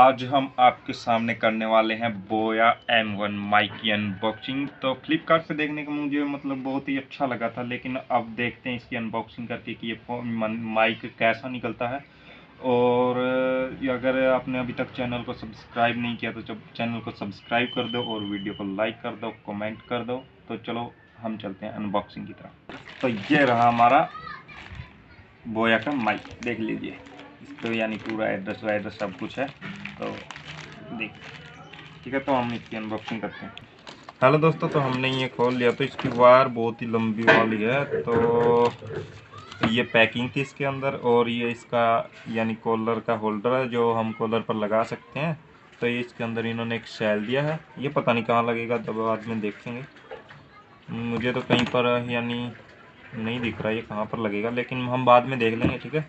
आज हम आपके सामने करने वाले हैं बोया M1 माइक की अनबॉक्सिंग। तो फ्लिपकार्ट पे देखने का मुझे बहुत ही अच्छा लगा था, लेकिन अब देखते हैं इसकी अनबॉक्सिंग करके कि ये माइक कैसा निकलता है। और अगर आपने अभी तक चैनल को सब्सक्राइब नहीं किया तो चैनल को सब्सक्राइब कर दो और वीडियो को लाइक कर दो, कमेंट कर दो। तो चलो हम चलते हैं अनबॉक्सिंग की तरफ। तो ये रहा हमारा बोया का माइक, देख लीजिए। तो यानी पूरा एड्रेस सब कुछ है। तो देख, ठीक है, तो हम इसकी अनबॉक्सिंग करते हैं। हेलो दोस्तों, तो हमने ये खोल लिया। तो इसकी वायर बहुत ही लंबी वाली है। तो ये पैकिंग थी इसके अंदर, और ये इसका यानी कॉलर का होल्डर है जो हम कॉलर पर लगा सकते हैं। तो ये इसके अंदर इन्होंने एक शेल दिया है, ये पता नहीं कहाँ लगेगा, तब बाद में देखेंगे। मुझे तो कहीं पर यानी नहीं दिख रहा ये कहाँ पर लगेगा, लेकिन हम बाद में देख लेंगे, ठीक है।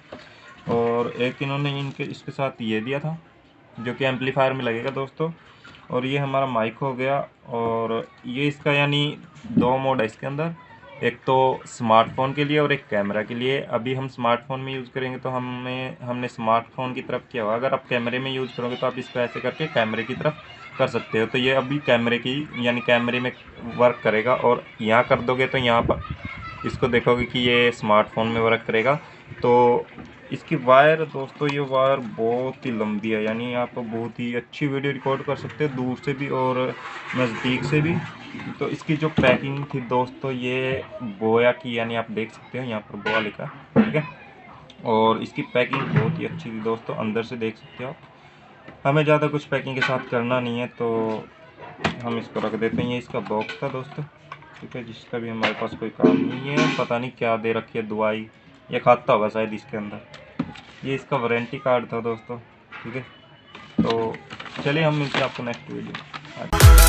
और एक इन्होंने इसके साथ ये दिया था जो कि एम्पलीफायर में लगेगा दोस्तों। और ये हमारा माइक हो गया। और ये इसका यानी दो मोड है इसके अंदर, एक तो स्मार्टफोन के लिए और एक कैमरा के लिए। अभी हम स्मार्टफोन में यूज़ करेंगे तो हमने स्मार्टफोन की तरफ किया हुआ। अगर आप कैमरे में यूज़ करोगे तो आप इसको ऐसे करके कैमरे की तरफ कर सकते हो। तो ये अभी कैमरे की यानी कैमरे में वर्क करेगा। और यहाँ कर दोगे तो यहाँ पर इसको देखोगे कि ये स्मार्टफोन में वर्क करेगा। तो इसकी वायर दोस्तों, ये वायर बहुत ही लंबी है, यानी आप बहुत ही अच्छी वीडियो रिकॉर्ड कर सकते हैं दूर से भी और नज़दीक से भी। तो इसकी जो पैकिंग थी दोस्तों, ये बोया की, यानी आप देख सकते हो यहाँ पर बोया लिखा, ठीक है। और इसकी पैकिंग बहुत ही अच्छी थी दोस्तों, अंदर से देख सकते हो आप। हमें ज़्यादा कुछ पैकिंग के साथ करना नहीं है, तो हम इसको रख देते हैं। ये इसका बॉक्स था दोस्तों, ठीक है, जिसका भी हमारे पास कोई काम नहीं है। पता नहीं क्या दे रखी है, दवाई या खाता होगा शायद इसके अंदर। ये इसका वारंटी कार्ड था दोस्तों, ठीक है। तो चलिए हम मिलते हैं आपको नेक्स्ट वीडियो।